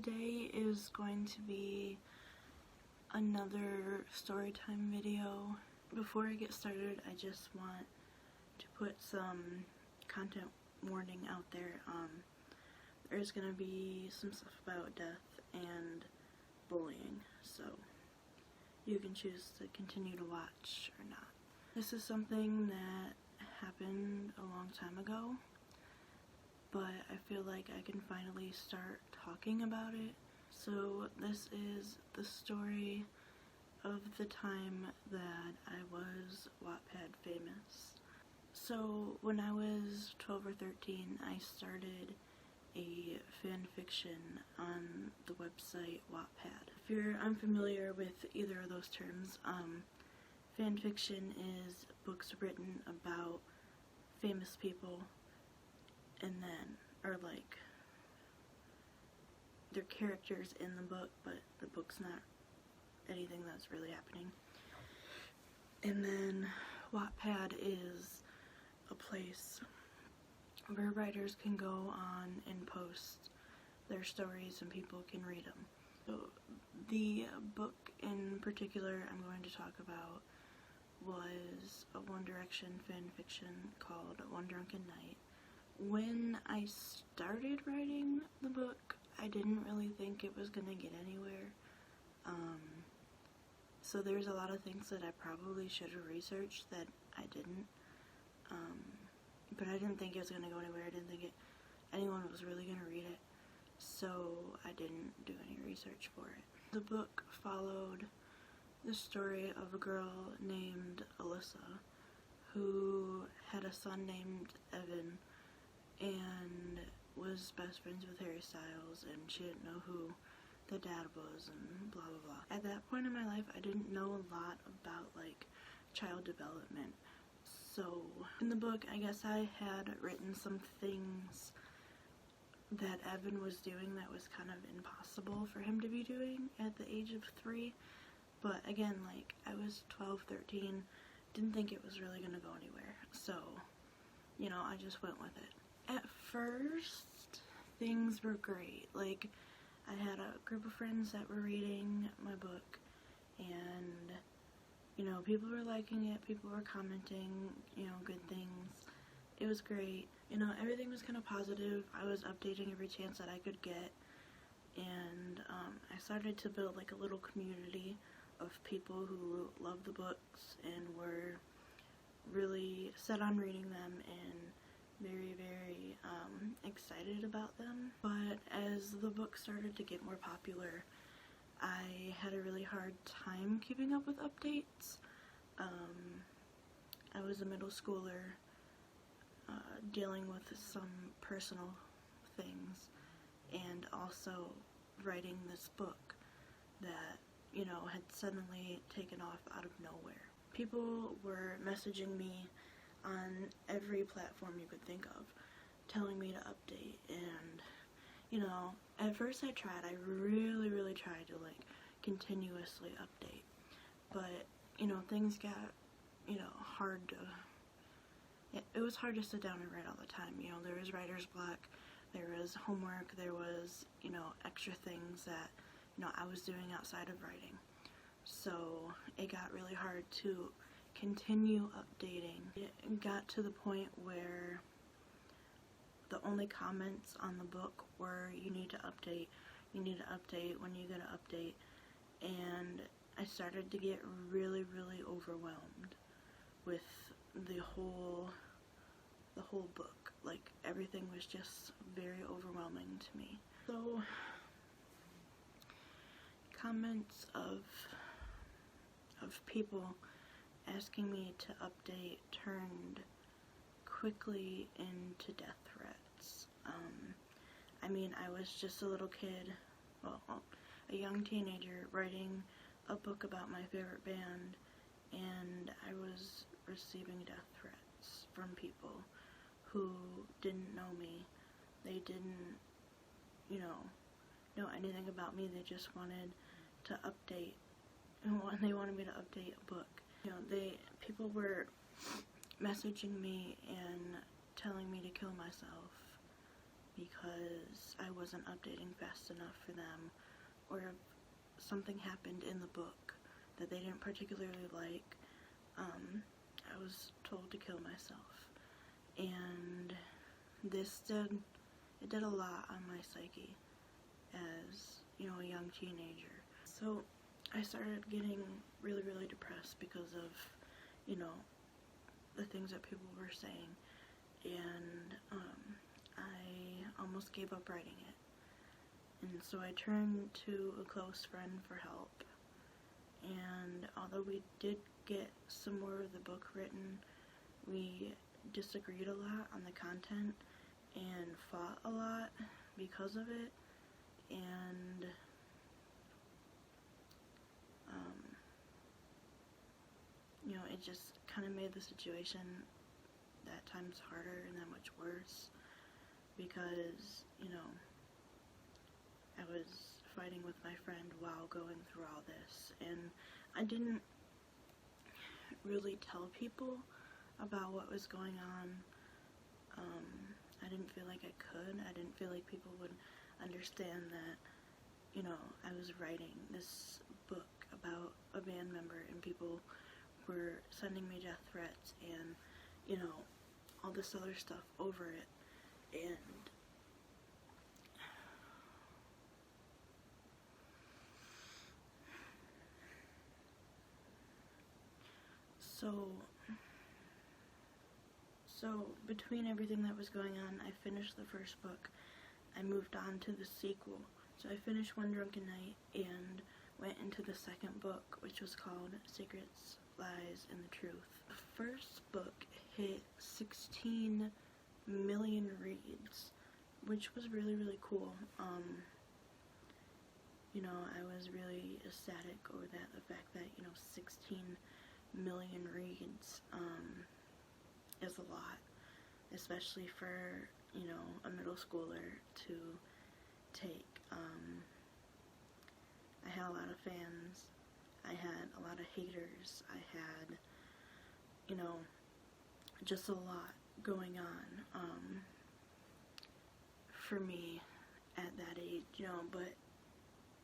Today is going to be another story time video. Before I get started, I just want to put some content warning out there. There's gonna be some stuff about death and bullying, so you can choose to continue to watch or not. This is something that happened a long time ago, but I feel like I can finally start talking about it. So this is the story of the time that I was Wattpad famous. So when I was 12 or 13, I started a fan fiction on the website Wattpad. If you're unfamiliar with either of those terms, fan fiction is books written about famous people, and then, or like, they're characters in the book, but the book's not anything that's really happening. And then Wattpad is a place where writers can go on and post their stories and people can read them. So the book in particular I'm going to talk about was a One Direction fan fiction called One Drunken Night. When I started writing the book, I didn't really think it was gonna get anywhere. So there's a lot of things that I probably should have researched that I didn't. But I didn't think it was gonna go anywhere. I didn't think anyone was really gonna read it. So I didn't do any research for it. The book followed the story of a girl named Alyssa who had a son named Evan and was best friends with Harry Styles, and she didn't know who the dad was and blah blah blah. At that point in my life, I didn't know a lot about like child development. So in the book, I guess I had written some things that Evan was doing that was kind of impossible for him to be doing at the age of 3. But again, like, I was 12, 13, didn't think it was really gonna go anywhere. So, you know, I just went with it. At first, things were great. Like, I had a group of friends that were reading my book, and, you know, people were liking it, people were commenting, you know, good things. It was great. You know, everything was kind of positive. I was updating every chance that I could get, and I started to build like a little community of people who loved the books and were really set on reading them and very, very excited about them. But as the book started to get more popular, I had a really hard time keeping up with updates. I was a middle schooler dealing with some personal things and also writing this book that, you know, had suddenly taken off out of nowhere. People were messaging me on every platform you could think of, telling me to update, and, you know, at first I really tried to, like, continuously update, but, you know, things got, you know, hard to, it was hard to sit down and write all the time. You know, there was writer's block, there was homework, there was, you know, extra things that, you know, I was doing outside of writing. So it got really hard to continue updating. It got to the point where the only comments on the book were, you need to update, when you gonna update, and I started to get really overwhelmed with the whole book. Like, everything was just very overwhelming to me. So comments of people asking me to update turned quickly into death threats. I mean, I was just a little kid, well, a young teenager writing a book about my favorite band, and I was receiving death threats from people who didn't know me. They didn't, you know anything about me. They just wanted to update, and they wanted me to update a book. You know, people were messaging me and telling me to kill myself, because I wasn't updating fast enough for them, or if something happened in the book that they didn't particularly like, I was told to kill myself. And this did a lot on my psyche as, you know, a young teenager. So I started getting really, really depressed because of, you know, the things that people were saying, and I almost gave up writing it. And so I turned to a close friend for help, and although we did get some more of the book written, we disagreed a lot on the content and fought a lot because of it, and you know, it just kind of made the situation that times harder and that much worse, because, you know, I was fighting with my friend while going through all this, and I didn't really tell people about what was going on. I didn't feel like I could. I didn't feel like people would understand that, you know, I was writing this book about a band member, and people were sending me death threats and, you know, all this other stuff over it. And so between everything that was going on, I finished the first book. I moved on to the sequel. So I finished One Drunken Night and went into the second book, which was called Secrets, Lies, and the Truth. The first book hit 16 million reads, which was really, really cool. You know, I was really ecstatic over that, the fact that, you know, 16 million reads is a lot, especially for, you know, a middle schooler to take. I had a lot of fans, I had a lot of haters, I had, you know, just a lot going on for me at that age, you know. But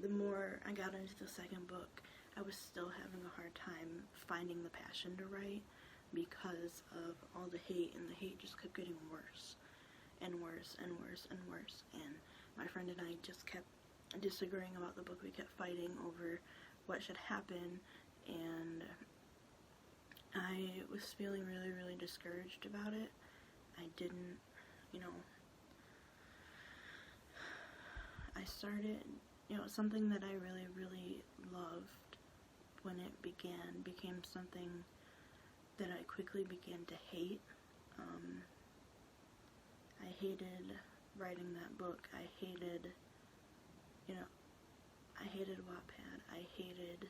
the more I got into the second book, I was still having a hard time finding the passion to write because of all the hate, and the hate just kept getting worse and worse and worse and worse. And my friend and I just kept disagreeing about the book. We kept fighting over what should happen, and I was feeling really, really discouraged about it. I didn't, you know, I started, you know, something that I really, really loved when it became something that I quickly began to hate. I hated writing that book. I hated, you know, I hated Wattpad. I hated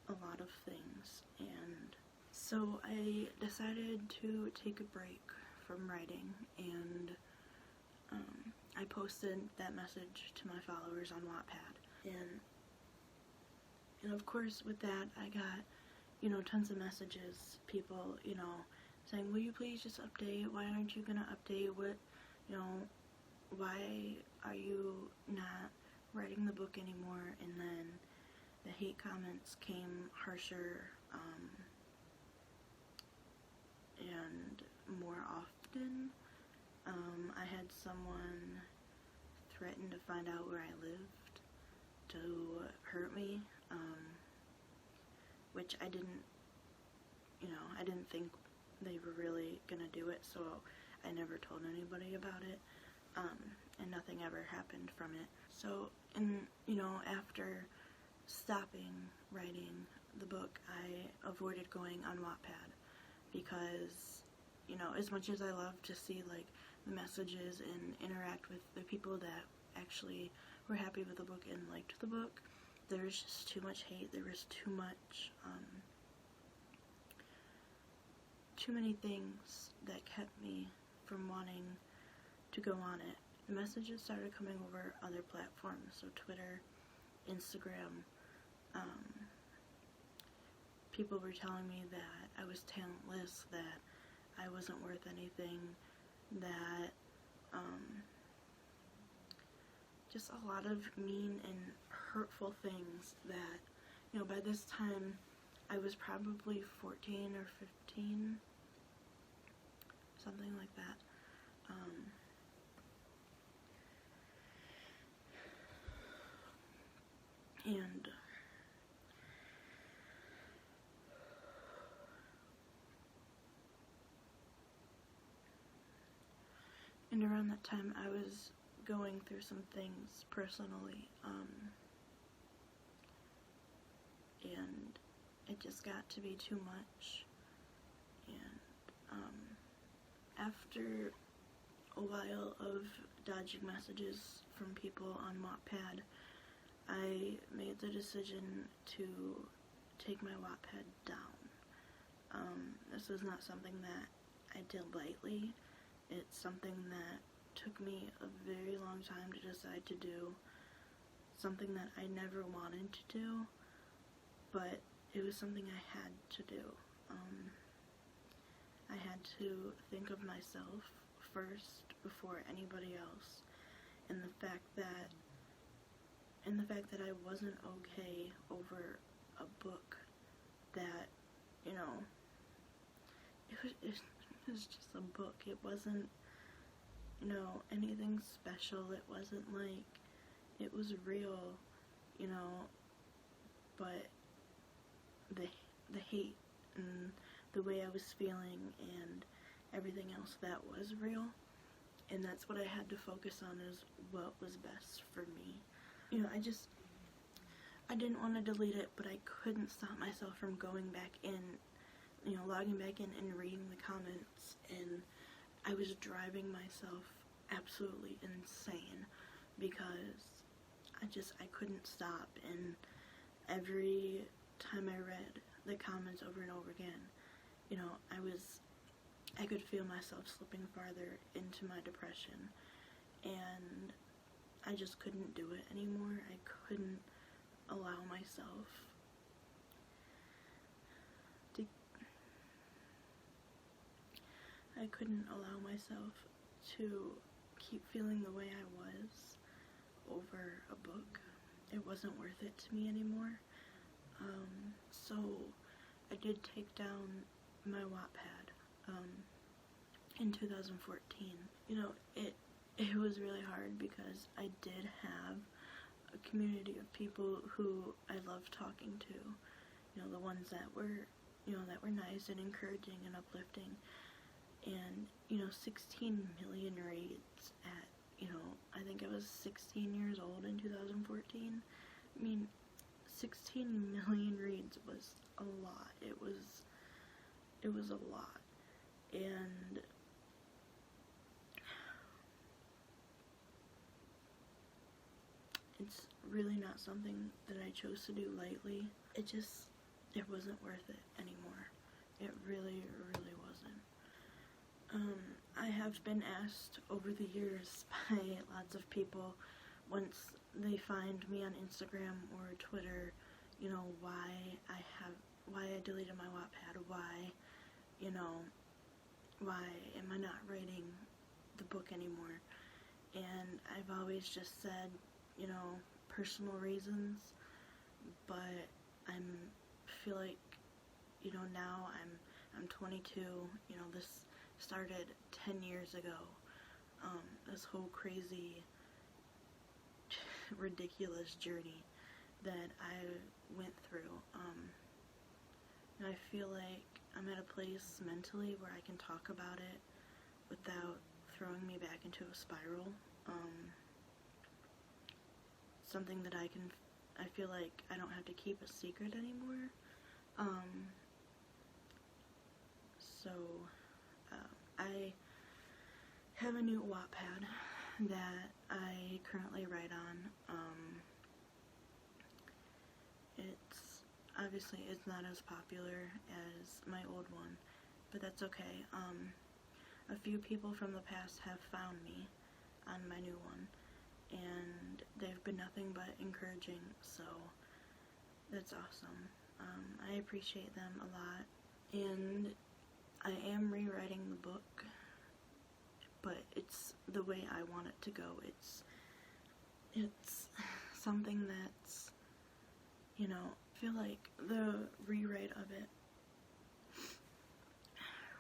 a lot of things, and so I decided to take a break from writing, and I posted that message to my followers on Wattpad, and of course with that I got, you know, tons of messages, people, you know, saying, will you please just update, why aren't you gonna update, what, you know, why are you not writing the book anymore? And then the hate comments came harsher and more often. I had someone threaten to find out where I lived to hurt me, which I didn't, you know, I didn't think they were really gonna do it, so I never told anybody about it, and nothing ever happened from it. So, and, you know, after stopping writing the book, I avoided going on Wattpad, because, you know, as much as I love to see, like, the messages and interact with the people that actually were happy with the book and liked the book, there was just too much hate. There was too much, too many things that kept me from wanting to go on it. The messages started coming over other platforms, so Twitter, Instagram. People were telling me that I was talentless, that I wasn't worth anything, that just a lot of mean and hurtful things that, you know, by this time I was probably 14 or 15, something like that. And around that time I was going through some things personally, and it just got to be too much. And after a while of dodging messages from people on Wattpad, I made the decision to take my Wattpad down. This was not something that I did lightly. It's something that took me a very long time to decide to do, something that I never wanted to do, but it was something I had to do. I had to think of myself first before anybody else, and the fact that I wasn't okay over a book that, you know, it was just a book. It wasn't, you know, anything special. It wasn't like, it was real, you know, but the hate and the way I was feeling and everything else, that was real. And that's what I had to focus on, is what was best for me. You know, I didn't want to delete it, but I couldn't stop myself from going back in, you know, logging back in and reading the comments, and I was driving myself absolutely insane because I couldn't stop, and every time I read the comments over and over again, you know, I could feel myself slipping farther into my depression, and I just couldn't do it anymore. I couldn't allow myself to keep feeling the way I was over a book. It wasn't worth it to me anymore. So I did take down my Wattpad in 2014. You know, it was really hard because I did have a community of people who I loved talking to. You know, the ones that were, you know, that were nice and encouraging and uplifting. And, you know, 16 million reads at, you know, I think I was 16 years old in 2014. I mean, 16 million reads was a lot. It was a lot. And it's really not something that I chose to do lightly. It wasn't worth it anymore. It really, really wasn't. I have been asked over the years by lots of people, once they find me on Instagram or Twitter, you know, why I deleted my Wattpad, why, you know, why am I not writing the book anymore? And I've always just said, you know, personal reasons, but I feel like, you know, now I'm 22, you know, this started 10 years ago, this whole crazy, ridiculous journey that I went through. And I feel like I'm at a place mentally where I can talk about it without throwing me back into a spiral. Something that I feel like I don't have to keep a secret anymore. So I have a new Wattpad that I currently write on. It's not as popular as my old one, but that's okay. A few people from the past have found me on my new one, and they've been nothing but encouraging, so that's awesome. I appreciate them a lot, and I am rewriting the book, but it's the way I want it to go. it's something that's, you know, I feel like the rewrite of it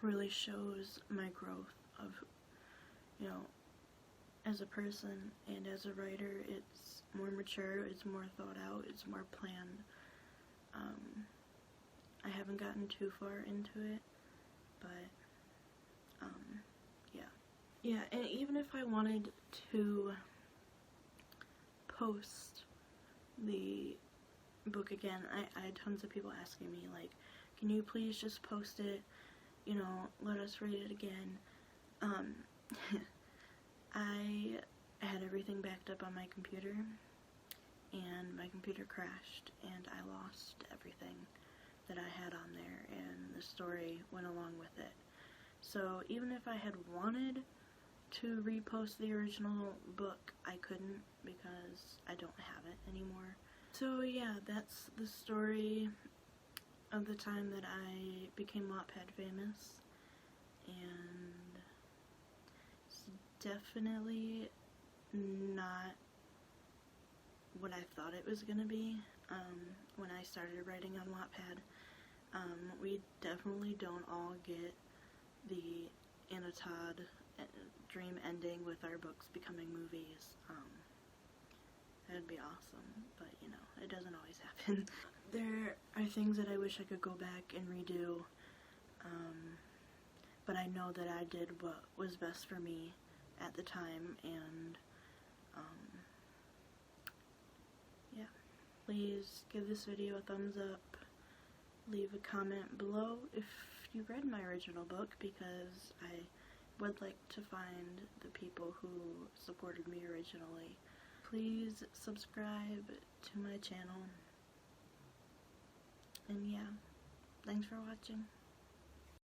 really shows my growth of, you know, as a person and as a writer. It's more mature, it's more thought out, it's more planned. I haven't gotten too far into it, but, yeah. Yeah, and even if I wanted to post the book again, I had tons of people asking me, like, can you please just post it, you know, let us read it again. I had everything backed up on my computer, and my computer crashed, and I lost everything that I had on there, and the story went along with it. So even if I had wanted to repost the original book, I couldn't, because I don't have it anymore. So yeah, that's the story of the time that I became Wattpad famous, and it's definitely not what I thought it was gonna be when I started writing on Wattpad. We definitely don't all get the Anna Todd dream ending with our books becoming movies. That'd be awesome, but you know, it doesn't always happen. There are things that I wish I could go back and redo, but I know that I did what was best for me at the time, and yeah. Please give this video a thumbs up, leave a comment below if you read my original book, because I would like to find the people who supported me originally. Please subscribe to my channel, and yeah, thanks for watching.